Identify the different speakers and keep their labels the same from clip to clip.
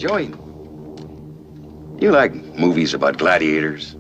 Speaker 1: Joey, you like movies about gladiators?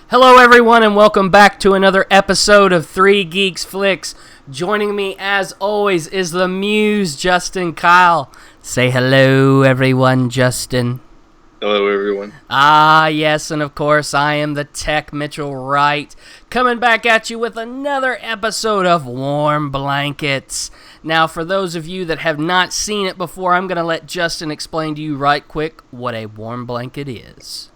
Speaker 2: Hello everyone and welcome back to another episode of 3 Geeks Flix. Joining me as always is the Muse, Justin Kyle. Say hello everyone, Justin.
Speaker 3: Hello everyone.
Speaker 2: Ah yes, and of course I am the Tech, Mitchell Wright, coming back at you with another episode of Warm Blankets. Now for those of you that have not seen it before, I'm going to let Justin explain to you right quick what a warm blanket is.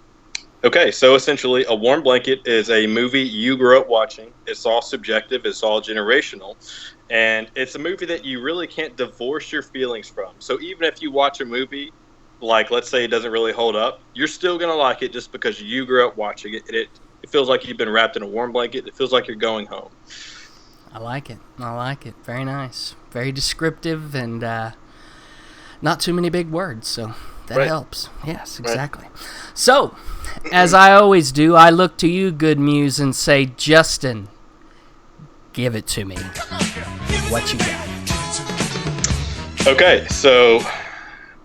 Speaker 3: Okay, so essentially a warm blanket is a movie you grew up watching. It's all subjective, it's all generational, and it's a movie that you really can't divorce your feelings from. So even if you watch a movie, like let's say it doesn't really hold up, you're still going to like it just because you grew up watching it. It feels like you've been wrapped in a warm blanket. It feels like you're going home.
Speaker 2: I like it. Very nice. Very descriptive and not too many big words, so that helps. Yes, exactly. Right. So, as I always do, I look to you, good Muse, and say, Justin, give it to me. What you got?
Speaker 3: Okay, so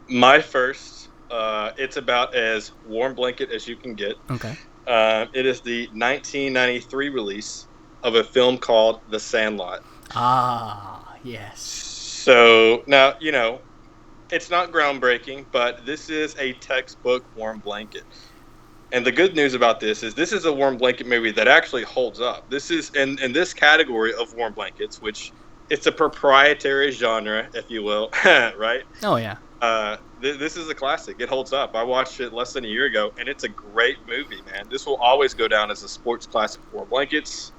Speaker 3: my first, it's about as warm blanket as you can get.
Speaker 2: Okay.
Speaker 3: It is the 1993 release of a film called The Sandlot.
Speaker 2: Ah, yes.
Speaker 3: So, now, you know, it's not groundbreaking, but this is a textbook warm blanket. And the good news about this is a warm blanket movie that actually holds up. This is in this category of warm blankets, which it's a proprietary genre, if you will, right?
Speaker 2: Oh, yeah.
Speaker 3: This is a classic. It holds up. I watched it less than a year ago, and it's a great movie, man. This will always go down as a sports classic for warm blankets.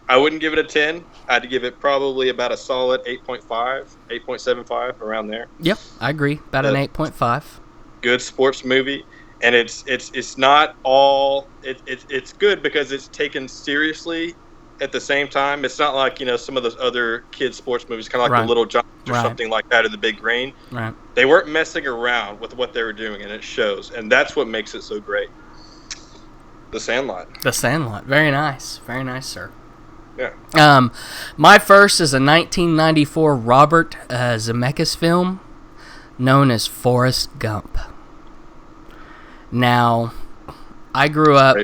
Speaker 3: I wouldn't give it a 10. I had to give it probably about a solid 8.5, 8.75, around there.
Speaker 2: Yep, I agree. About an 8.5.
Speaker 3: Good sports movie. And it's not all it's good because it's taken seriously at the same time. It's not like, you know, some of those other kids sports movies, kind of like The Little Giants or something like that, or The Big Green.
Speaker 2: Right.
Speaker 3: They weren't messing around with what they were doing, and it shows. And that's what makes it so great. The Sandlot.
Speaker 2: The Sandlot. Very nice. Very nice, sir.
Speaker 3: Yeah.
Speaker 2: My first is a 1994 Robert Zemeckis film known as Forrest Gump. Now, I grew up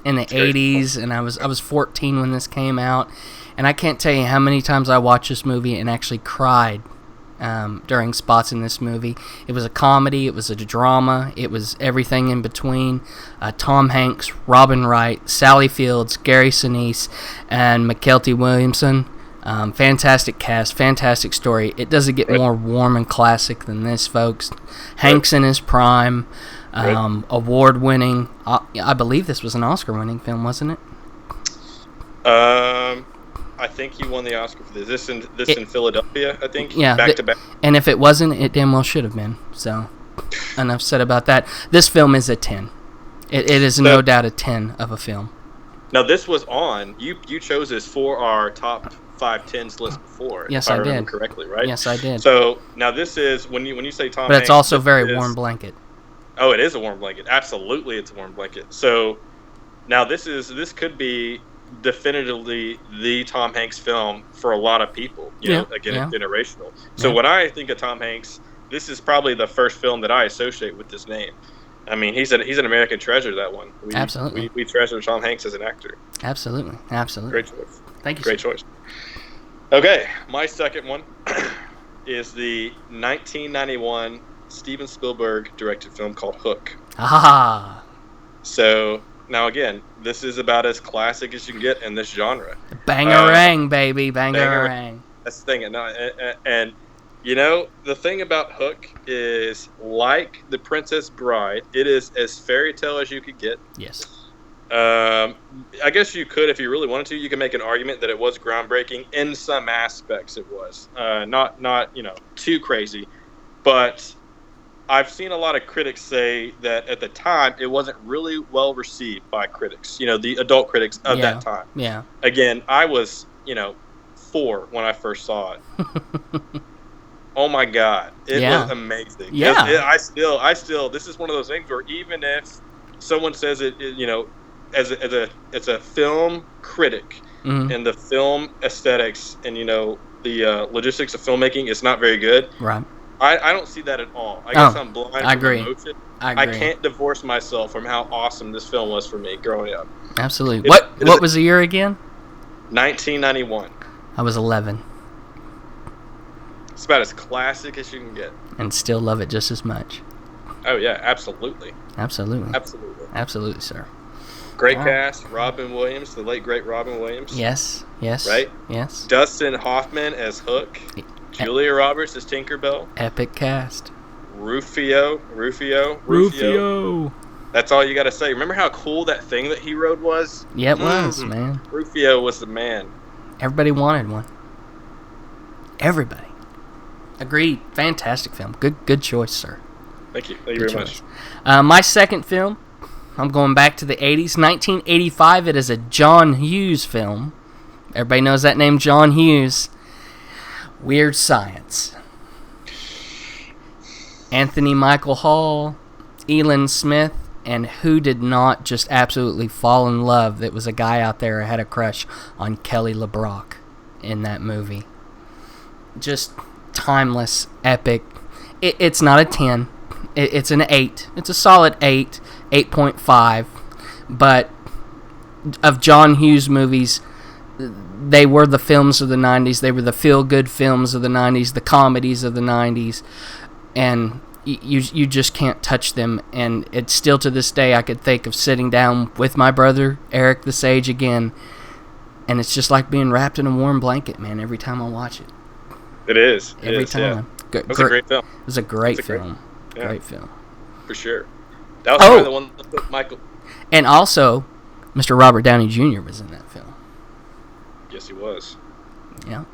Speaker 2: in the 80s, and I was 14 when this came out, and I can't tell you how many times I watched this movie and actually cried during spots in this movie. It was a comedy, it was a drama, it was everything in between. Tom Hanks, Robin Wright, Sally Fields, Gary Sinise, and McKelty Williamson. Fantastic cast, fantastic story. It doesn't get more warm and classic than this, folks. Hanks in his prime. Award-winning. I believe this was an Oscar-winning film, wasn't it?
Speaker 3: I think he won the Oscar for this. In Philadelphia, I think.
Speaker 2: Yeah,
Speaker 3: back to back.
Speaker 2: And if it wasn't, it damn well should have been. So, enough said about that. This film is a 10. It is no doubt a 10 of a film.
Speaker 3: Now, this was on. You chose this for our top 5 10s list before.
Speaker 2: Yes,
Speaker 3: if I
Speaker 2: did.
Speaker 3: remember correctly, right?
Speaker 2: Yes, I did.
Speaker 3: So now this is when you say Tom.
Speaker 2: But it's
Speaker 3: Hanks,
Speaker 2: also very warm blanket.
Speaker 3: Oh, it is a warm blanket. Absolutely, it's a warm blanket. So now this could be definitively the Tom Hanks film for a lot of people. It's generational. So when I think of Tom Hanks, this is probably the first film that I associate with this name. I mean, he's an American treasure, that one.
Speaker 2: Absolutely.
Speaker 3: We treasure Tom Hanks as an actor.
Speaker 2: Absolutely.
Speaker 3: Great choice.
Speaker 2: Thank you.
Speaker 3: Great choice. Okay, my second one is the 1991 Steven Spielberg directed film called Hook.
Speaker 2: Ah.
Speaker 3: So now again, this is about as classic as you can get in this genre.
Speaker 2: Bangarang, baby, bangarang.
Speaker 3: That's the thing. And you know, the thing about Hook is, like The Princess Bride, it is as fairy tale as you could get.
Speaker 2: Yes.
Speaker 3: I guess you could, if you really wanted to, you can make an argument that it was groundbreaking in some aspects. It was not too crazy, but I've seen a lot of critics say that at the time it wasn't really well received by critics. You know, the adult critics of that time.
Speaker 2: Yeah.
Speaker 3: Again, I was 4 when I first saw it. Oh my God, it was amazing.
Speaker 2: Yeah.
Speaker 3: I still. This is one of those things where even if someone says it as a film critic and the film aesthetics and the logistics of filmmaking is not very good.
Speaker 2: Right.
Speaker 3: I don't see that at all. I guess I'm blind from emotion.
Speaker 2: I agree.
Speaker 3: I can't divorce myself from how awesome this film was for me growing up.
Speaker 2: Absolutely. What was the year again?
Speaker 3: 1991.
Speaker 2: I was 11.
Speaker 3: It's about as classic as you can get.
Speaker 2: And still love it just as much.
Speaker 3: Oh yeah, absolutely.
Speaker 2: Absolutely, sir.
Speaker 3: Great cast. Robin Williams, the late great Robin Williams.
Speaker 2: Yes.
Speaker 3: Right?
Speaker 2: Yes.
Speaker 3: Dustin Hoffman as Hook. Julia Roberts as Tinkerbell.
Speaker 2: Epic cast.
Speaker 3: Rufio. That's all you got to say. Remember how cool that thing that he rode was?
Speaker 2: Yeah, it was, man.
Speaker 3: Rufio was the man.
Speaker 2: Everybody wanted one. Everybody. Agreed. Fantastic film. Good choice, sir.
Speaker 3: Thank you. Thank you very much.
Speaker 2: My second film, I'm going back to the 80s. 1985, it is a John Hughes film. Everybody knows that name, John Hughes. Weird Science. Anthony Michael Hall, Elon Smith, and who did not just absolutely fall in love? That was a guy out there who had a crush on Kelly LeBrock in that movie. Just timeless, epic. It's not a 10. It's an 8. It's a solid 8, 8.5. But of John Hughes movies, they were the films of the 90s. They were the feel-good films of the 90s, the comedies of the 90s. And you just can't touch them. And it's still to this day, I could think of sitting down with my brother, Eric the Sage, again. And it's just like being wrapped in a warm blanket, man, every time I watch it.
Speaker 3: It is.
Speaker 2: Every time.
Speaker 3: Yeah. It was a great film.
Speaker 2: It was a great film. Great film.
Speaker 3: For sure. That was probably the one that put Michael.
Speaker 2: And also, Mr. Robert Downey Jr. was in that film.
Speaker 3: Yes, he was.
Speaker 2: Yeah.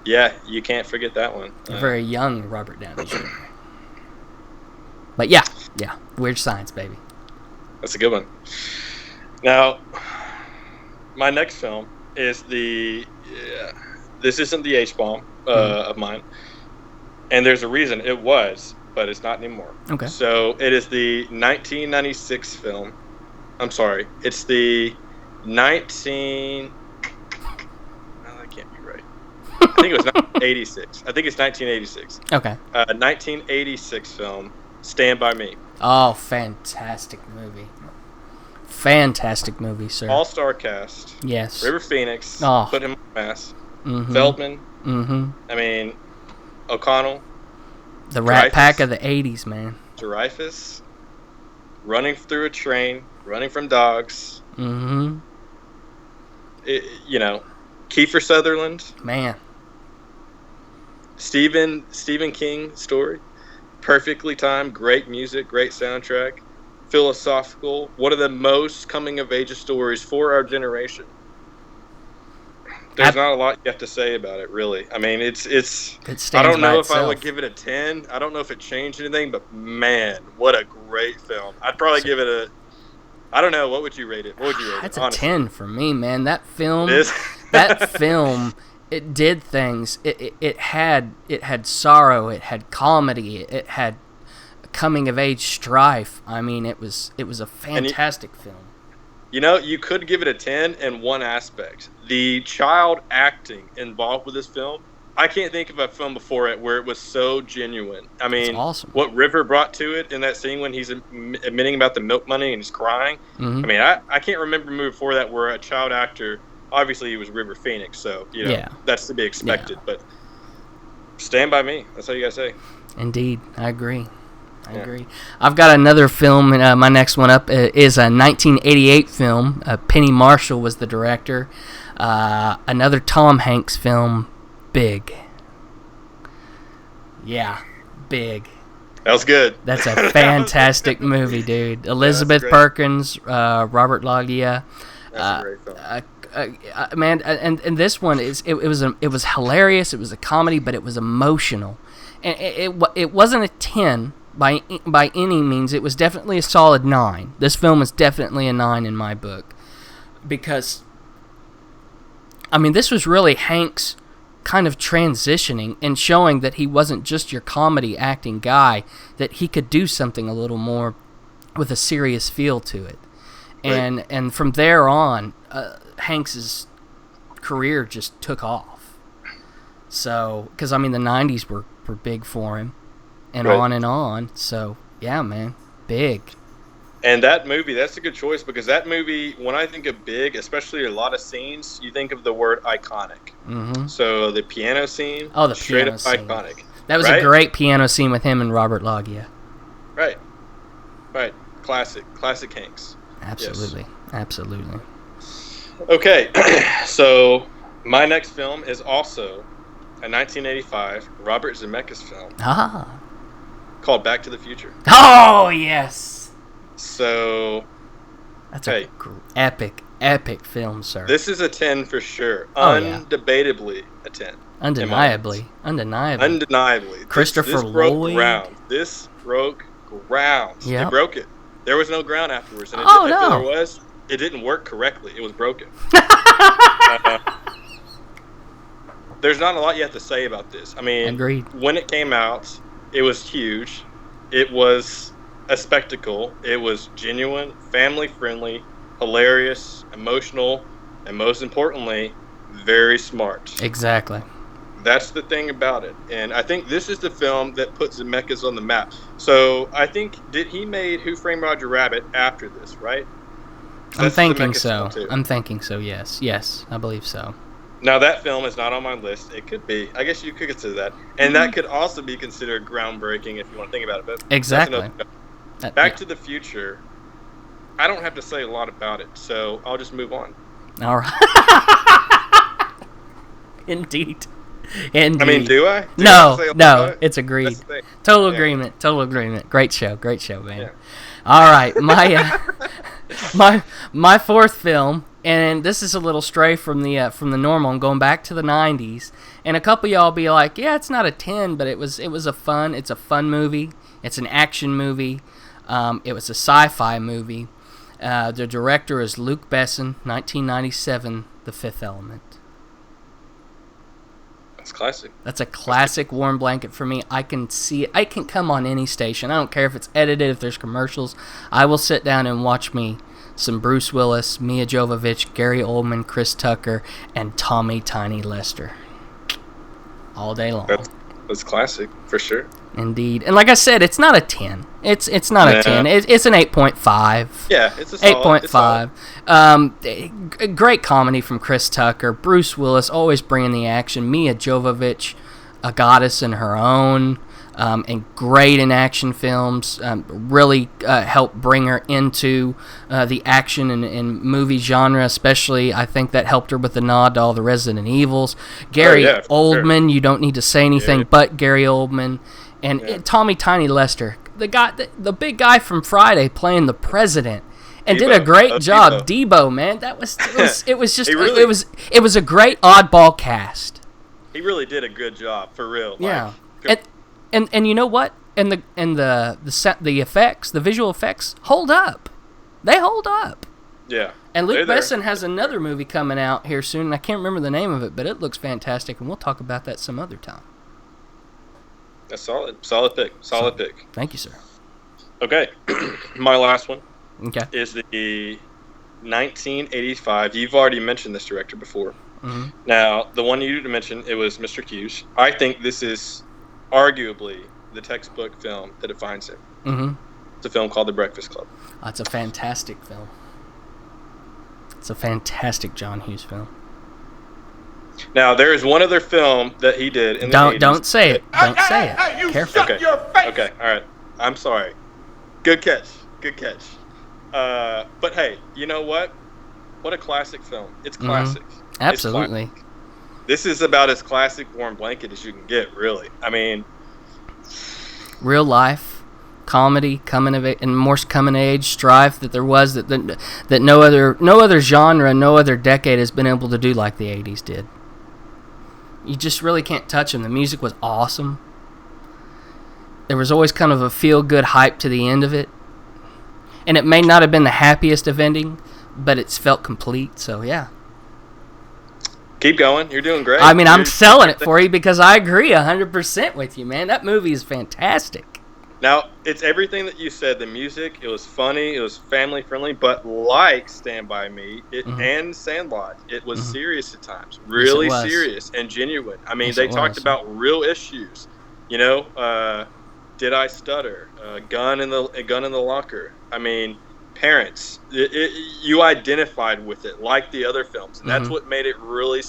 Speaker 3: You can't forget that one.
Speaker 2: A very young Robert Downey Jr. But yeah, Weird Science, baby.
Speaker 3: That's a good one. Now, my next film is this isn't the H-bomb of mine. And there's a reason it was, but it's not anymore.
Speaker 2: Okay.
Speaker 3: So it is the 1996 film. I'm sorry. It's the 19... Well, that can't be right. I think it was 1986. I think it's 1986.
Speaker 2: Okay.
Speaker 3: 1986 film, Stand By Me.
Speaker 2: Oh, fantastic movie. Fantastic movie, sir.
Speaker 3: All-star cast.
Speaker 2: Yes.
Speaker 3: River Phoenix.
Speaker 2: Oh.
Speaker 3: Put him on mass.
Speaker 2: Mm-hmm.
Speaker 3: Feldman.
Speaker 2: Mm-hmm.
Speaker 3: I mean, O'Connell.
Speaker 2: The Rat Pack of the 80s, man.
Speaker 3: Dreyfus. Running through a train. Running from dogs.
Speaker 2: Mm-hmm.
Speaker 3: Kiefer Sutherland.
Speaker 2: Man.
Speaker 3: Stephen King story. Perfectly timed. Great music. Great soundtrack. Philosophical. One of the most coming-of-age stories for our generation. There's not a lot you have to say about it, really. I mean, it I don't know if I would give it a 10. I don't know if it changed anything, but man, what a great film. I'd probably give it a... I don't know. What would you rate it?
Speaker 2: It's a 10 for me, man. That film...
Speaker 3: It is?
Speaker 2: That film, it did things. It had sorrow. It had comedy. It had coming-of-age strife. I mean, it was a fantastic film.
Speaker 3: You could give it a 10 in one aspect. The child acting involved with this film, I can't think of a film before it where it was so genuine. I mean,
Speaker 2: awesome.
Speaker 3: What River brought to it in that scene when he's admitting about the milk money and he's crying.
Speaker 2: Mm-hmm.
Speaker 3: I mean, I can't remember a movie before that where a child actor obviously he was River Phoenix, so
Speaker 2: Yeah.
Speaker 3: that's to be expected.
Speaker 2: Yeah.
Speaker 3: But Stand By Me, that's all you gotta say.
Speaker 2: Indeed, I agree. I agree. I've got another film. My next one up is a 1988 film. Penny Marshall was the director. Another Tom Hanks film, Big. Yeah, Big.
Speaker 3: That was good.
Speaker 2: That's a fantastic movie, dude. Elizabeth Perkins, Robert Loggia.
Speaker 3: That's a great film.
Speaker 2: Man, and this one it was hilarious. It was a comedy, but it was emotional, and it wasn't a 10 by any means. It was definitely a solid 9. This film is definitely a 9 in my book, because I mean, this was really Hanks kind of transitioning and showing that he wasn't just your comedy acting guy, that he could do something a little more with a serious feel to it. And from there on, Hanks's career just took off. So, because I mean, the 90s were big for him, and on and on. So, yeah, man, Big.
Speaker 3: And that movie, that's a good choice, because that movie, when I think of Big, especially a lot of scenes, you think of the word iconic.
Speaker 2: Mm-hmm.
Speaker 3: So the piano scene,
Speaker 2: the
Speaker 3: straight
Speaker 2: piano
Speaker 3: up
Speaker 2: scene.
Speaker 3: iconic.
Speaker 2: That was a great piano scene with him and Robert Loggia.
Speaker 3: Right. Classic Hanks.
Speaker 2: Absolutely.
Speaker 3: Yes.
Speaker 2: Absolutely.
Speaker 3: Okay, so my next film is also a 1985 Robert Zemeckis film called Back to the Future.
Speaker 2: Oh, yes.
Speaker 3: So,
Speaker 2: that's an epic film, sir.
Speaker 3: This is a 10 for sure. Undebatably a 10.
Speaker 2: Undeniably.
Speaker 3: This
Speaker 2: Christopher
Speaker 3: broke
Speaker 2: Lloyd.
Speaker 3: ground. This broke ground.
Speaker 2: Yep.
Speaker 3: It broke it. There was no ground afterwards. And
Speaker 2: no.
Speaker 3: if there was, it didn't work correctly. It was broken. There's not a lot you have to say about this. I mean,
Speaker 2: agreed.
Speaker 3: When it came out, it was huge. It was a spectacle. It was genuine, family-friendly, hilarious, emotional, and most importantly, very smart.
Speaker 2: Exactly.
Speaker 3: That's the thing about it. And I think this is the film that put Zemeckis on the map. So I think, he made Who Framed Roger Rabbit after this, right?
Speaker 2: I'm thinking so. Yes. Yes, I believe so.
Speaker 3: Now, that film is not on my list. It could be. I guess you could consider that. And that could also be considered groundbreaking if you want to think about it. But
Speaker 2: exactly.
Speaker 3: Back to the Future, I don't have to say a lot about it, so I'll just move on.
Speaker 2: All right. Indeed.
Speaker 3: I mean, do I?
Speaker 2: No, it's agreed. Total agreement. Great show, man. Yeah. All right, my fourth film, and this is a little stray from the normal. I'm going back to the 90s, and a couple of y'all be like, yeah, it's not a 10, but it's a fun movie. It's an action movie. It was a sci-fi movie. The director is Luc Besson, 1997, The Fifth Element.
Speaker 3: That's classic.
Speaker 2: That's a classic warm blanket for me. I can see it. I can come on any station. I don't care if it's edited, if there's commercials. I will sit down and watch me some Bruce Willis, Mia Jovovich, Gary Oldman, Chris Tucker, and Tommy Tiny Lester. All day long.
Speaker 3: That's classic, for sure.
Speaker 2: Indeed. And like I said, it's not a 10. It's not a 10. It's an 8.5.
Speaker 3: Yeah, it's a solid.
Speaker 2: 8.5. Great comedy from Chris Tucker. Bruce Willis always bringing the action. Mia Jovovich, a goddess in her own, and great in action films. Really helped bring her into the action and movie genre, especially. I think that helped her with the nod to all the Resident Evils. Gary Oldman, you don't need to say anything but Gary Oldman. And Tommy Tiny Lester, the big guy from Friday playing the president, and did a great job. Debo, man, it was a great oddball cast.
Speaker 3: He really did a good job, for real.
Speaker 2: Yeah, and you know what? And the effects, the visual effects, hold up. They hold up.
Speaker 3: Yeah.
Speaker 2: And Luc Besson has another movie coming out here soon, and I can't remember the name of it, but it looks fantastic, and we'll talk about that some other time.
Speaker 3: That's solid pick.
Speaker 2: Thank you, sir.
Speaker 3: Okay, my last one
Speaker 2: is
Speaker 3: the 1985. You've already mentioned this director before.
Speaker 2: Mm-hmm.
Speaker 3: Now, the one you mentioned, it was Mr. Hughes. I think this is arguably the textbook film that defines him.
Speaker 2: Mm-hmm.
Speaker 3: It's a film called The Breakfast Club.
Speaker 2: It's a fantastic film. It's a fantastic John Hughes film.
Speaker 3: Now, there is one other film that he did in the 80s.
Speaker 2: Don't say it. Don't say it.
Speaker 4: Hey, you
Speaker 2: Careful.
Speaker 4: shut your face!
Speaker 3: Okay, all right. I'm sorry. Good catch. Good catch. But hey, you know what? What a classic film. It's classic.
Speaker 2: Absolutely.
Speaker 3: It's classic. This is about as classic Warm Blanket as you can get, really. I mean,
Speaker 2: real life comedy, coming of age, and more coming of age strife that there was that no other genre, no other decade has been able to do like the 80s did. You just really can't touch them. The music was awesome. There was always kind of a feel-good hype to the end of it. And it may not have been the happiest of ending, but it's felt complete, so yeah.
Speaker 3: Keep going. You're doing great.
Speaker 2: I mean, I'm selling it for you because I agree 100% with you, man. That movie is fantastic.
Speaker 3: Now, it's everything that you said. The music, it was funny, it was family-friendly, but like Stand By Me and Sandlot, it was serious at times. Really serious and genuine. I mean, they talked about real issues. You know, did I stutter? Gun in the locker. I mean, parents. You identified with it like the other films, and that's what made it really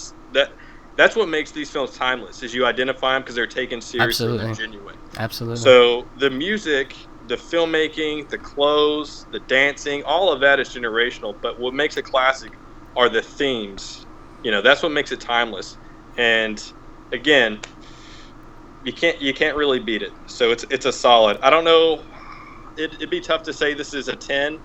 Speaker 3: that's what makes these films timeless. Is you identify them because they're taken seriously and genuine.
Speaker 2: Absolutely.
Speaker 3: So the music, the filmmaking, the clothes, the dancing, all of that is generational. But what makes it classic are the themes. You know, that's what makes it timeless. And again, you can't really beat it. So it's a solid. I don't know. It'd be tough to say this is a 10.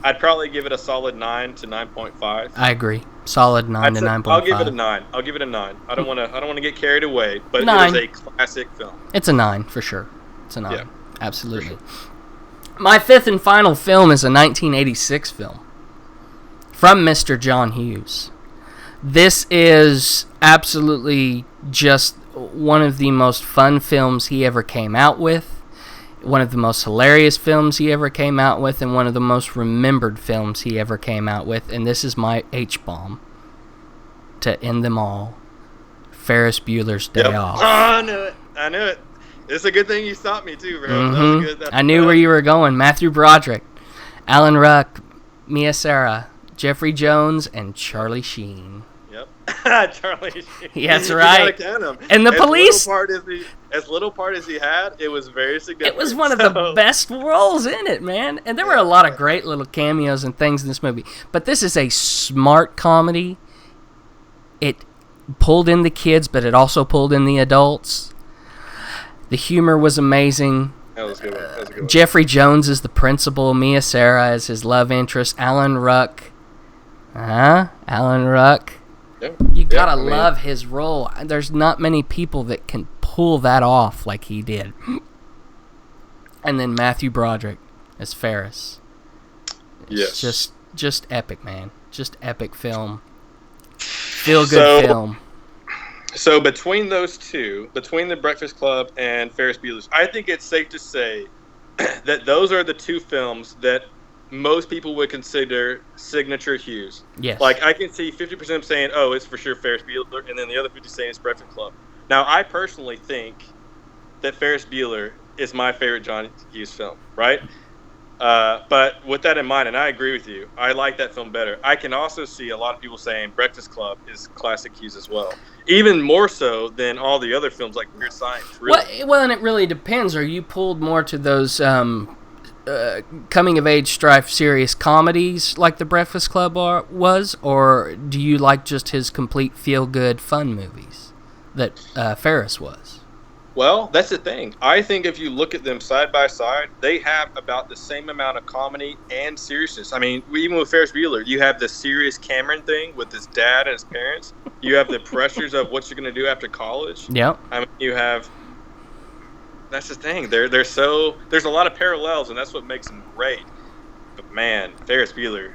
Speaker 3: I'd probably give it a solid 9 to 9.5.
Speaker 2: I agree. Solid 9 to 9.5.
Speaker 3: I'll give it a 9. I don't want to get carried away, but
Speaker 2: 9.
Speaker 3: It is a classic film.
Speaker 2: It's a 9 for sure. It's a 9.
Speaker 3: Yeah,
Speaker 2: absolutely. Sure. My fifth and final film is a 1986 film from Mr. John Hughes. This is absolutely just one of the most fun films he ever came out with. One of the most hilarious films he ever came out with, and one of the most remembered films he ever came out with, and this is my H-bomb to end them all. Ferris Bueller's Day Off.
Speaker 3: Oh, I knew it. It's a good thing you stopped me too, bro. That was good.
Speaker 2: I knew where you were going. Matthew Broderick, Alan Ruck, Mia Sara, Jeffrey Jones, and Charlie Sheen.
Speaker 3: Yep. Charlie Sheen.
Speaker 2: Yeah, that's right.
Speaker 3: You gotta count him.
Speaker 2: And the police.
Speaker 3: As little part as he had, it was very significant.
Speaker 2: It was one of the best roles in it, man. And there were a lot of great little cameos and things in this movie. But this is a smart comedy. It pulled in the kids, but it also pulled in the adults. The humor was amazing.
Speaker 3: That was a good one.
Speaker 2: Jeffrey Jones is the principal. Mia Sara is his love interest. Alan Ruck. Alan Ruck.
Speaker 3: Yeah.
Speaker 2: You gotta love his role. There's not many people that can pull that off like he did. And then Matthew Broderick as Ferris. It's just epic, man. Just epic film. Feel good film.
Speaker 3: So between those two, between The Breakfast Club and Ferris Bueller's, I think it's safe to say that those are the two films that most people would consider signature Hughes.
Speaker 2: Yes.
Speaker 3: Like, I can see 50% of them saying, oh, it's for sure Ferris Bueller, and then the other 50% saying it's Breakfast Club. Now, I personally think that Ferris Bueller is my favorite John Hughes film, right? But with that in mind, and I agree with you, I like that film better. I can also see a lot of people saying Breakfast Club is classic Hughes as well. Even more so than all the other films like Weird Science. Really.
Speaker 2: Well, and it really depends. Are you pulled more to those coming-of-age strife serious comedies like The Breakfast Club was, or do you like just his complete feel-good fun movies that Ferris was?
Speaker 3: Well, that's the thing. I think if you look at them side by side, they have about the same amount of comedy and seriousness. I mean, even with Ferris Bueller, you have the serious Cameron thing with his dad and his parents. You have the pressures of what you're going to do after college.
Speaker 2: Yep.
Speaker 3: I mean, you have... That's the thing. They're so... There's a lot of parallels, and that's what makes them great. But, man, Ferris Bueller...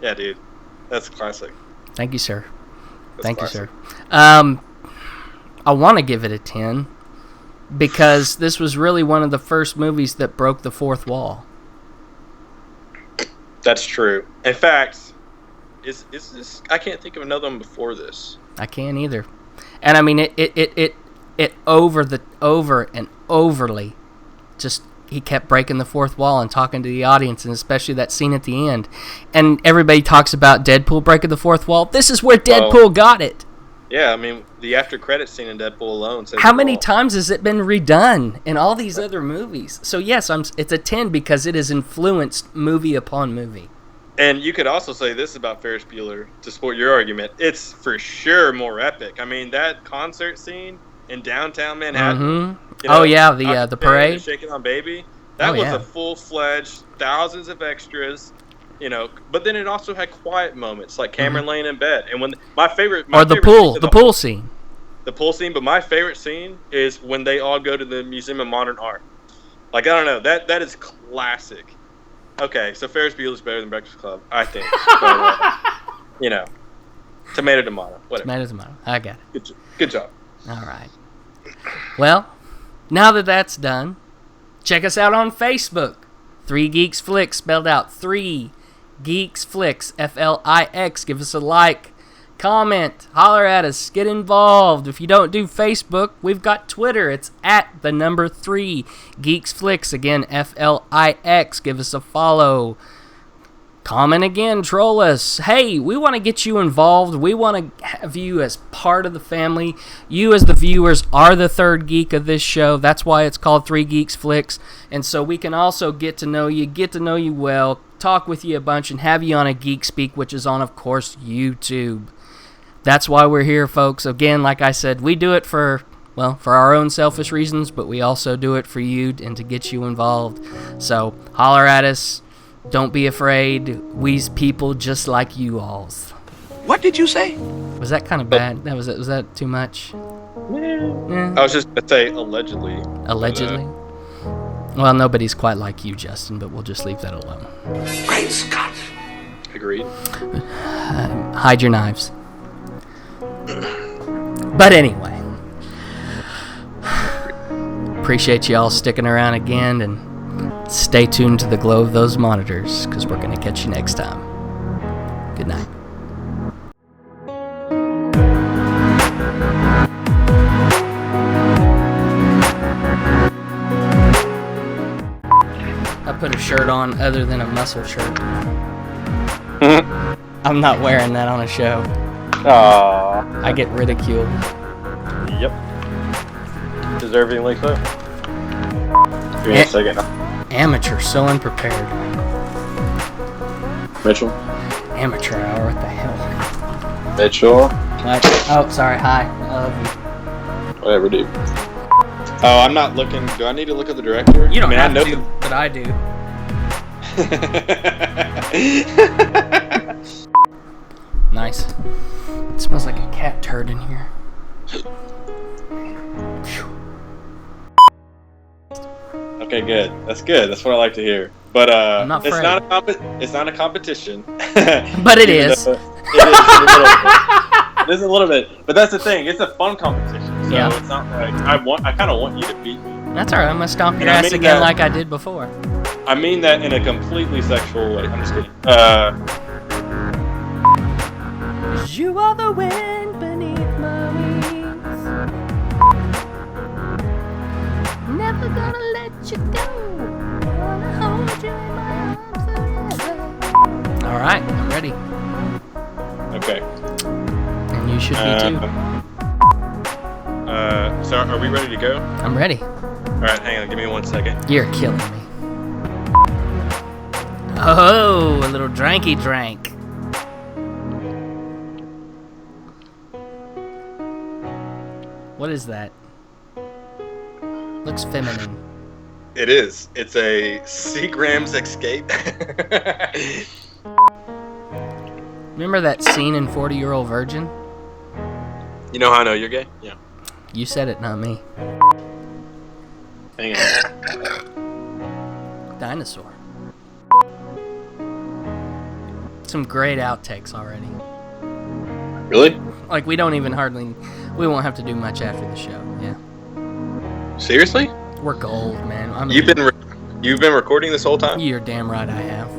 Speaker 3: Yeah, dude. That's classic.
Speaker 2: Thank you, sir. Thank you, sir. I want to give it a 10 because this was really one of the first movies that broke the fourth wall. That's true.
Speaker 3: In fact, is this? I can't think of another one before this.
Speaker 2: I can't either. And I mean, it over and overly, just he kept breaking the fourth wall and talking to the audience, and especially that scene at the end. And everybody talks about Deadpool breaking the fourth wall. This is where Deadpool got it.
Speaker 3: Yeah, I mean, the after credit scene in Deadpool alone says
Speaker 2: How
Speaker 3: it
Speaker 2: many
Speaker 3: all.
Speaker 2: times has it been redone in all these other movies? So yes, it's a 10 because it has influenced movie upon movie.
Speaker 3: And you could also say this about Ferris Bueller to support your argument. It's for sure more epic. I mean, that concert scene in downtown Manhattan.
Speaker 2: Mm-hmm. The parade.
Speaker 3: Shaking on Baby. That was a full-fledged, thousands of extras. But then it also had quiet moments like Cameron laying in bed. And when
Speaker 2: the pool scene.
Speaker 3: The pool scene, but my favorite scene is when they all go to the Museum of Modern Art. Like, I don't know, that is classic. Okay, so Ferris Bueller's better than Breakfast Club, I think. But, tomato, whatever.
Speaker 2: Tomato. I got it.
Speaker 3: Good job.
Speaker 2: All right. Well, now that that's done, check us out on Facebook. 3 Geeks Flix, spelled out 3 Geeks Flix, Flix. Give us a like, comment, holler at us, get involved. If you don't do Facebook, we've got Twitter. It's at the number 3 Geeks Flix. Again, Flix. Give us a follow. Comment again, troll us. Hey, we want to get you involved. We want to have you as part of the family. You as the viewers are the third geek of this show. That's why it's called 3 Geeks Flix. And so we can also get to know you well, talk with you a bunch, and have you on a Geek Speak, which is on, of course, YouTube. That's why we're here, folks. Again, like I said, we do it for our own selfish reasons, but we also do it for you and to get you involved. So holler at us. Don't be afraid. We's people just like you alls.
Speaker 1: What did you say?
Speaker 2: Was that kind of bad? Was that too much?
Speaker 3: Yeah. I was just going to say allegedly.
Speaker 2: Allegedly? Well, nobody's quite like you, Justin, but we'll just leave that alone.
Speaker 1: Great Scott.
Speaker 3: Agreed.
Speaker 2: Hide your knives. But anyway. Appreciate you all sticking around again, and stay tuned to the glow of those monitors, because we're going to catch you next time. Good night. I put a shirt on other than a muscle shirt. I'm not wearing that on a show.
Speaker 3: Aww.
Speaker 2: I get ridiculed.
Speaker 3: Yep. Deservingly so. Give me a second.
Speaker 2: Amateur, so unprepared.
Speaker 3: Mitchell.
Speaker 2: Amateur hour, what the hell?
Speaker 3: Mitchell.
Speaker 2: What? Oh, sorry, hi. I love you.
Speaker 3: Whatever, dude. Oh, I'm not looking. Do I need to look at the director?
Speaker 2: You don't have to, but I do. Nice. It smells like a cat turd in here.
Speaker 3: Okay, good. That's good. That's what I like to hear. But it's not a competition.
Speaker 2: But it is.
Speaker 3: It is a little bit. But that's the thing. It's a fun competition. So It's not like I kind of want you to beat me.
Speaker 2: That's alright. I'm gonna stomp your ass again like I did before.
Speaker 3: I mean that in a completely sexual way. I'm just kidding.
Speaker 2: You are the wind beneath my wings. Never gonna let you go. Gonna hold you in my arms forever. Alright, I'm ready.
Speaker 3: Okay.
Speaker 2: And you should be too.
Speaker 3: So are we ready to go?
Speaker 2: I'm ready.
Speaker 3: Alright, hang on, give me 1 second.
Speaker 2: You're killing me. Oh, a little dranky drank. What is that? Looks feminine.
Speaker 3: It is. It's a Seagram's Escape.
Speaker 2: Remember that scene in 40-Year-Old Virgin?
Speaker 3: You know how I know you're gay? Yeah.
Speaker 2: You said it, not me.
Speaker 3: Hang on.
Speaker 2: Dinosaur. Some great outtakes already.
Speaker 3: Really?
Speaker 2: Like, we won't have to do much after the show, yeah.
Speaker 3: Seriously?
Speaker 2: We're gold, man.
Speaker 3: You've been recording this whole time?
Speaker 2: You're damn right I have.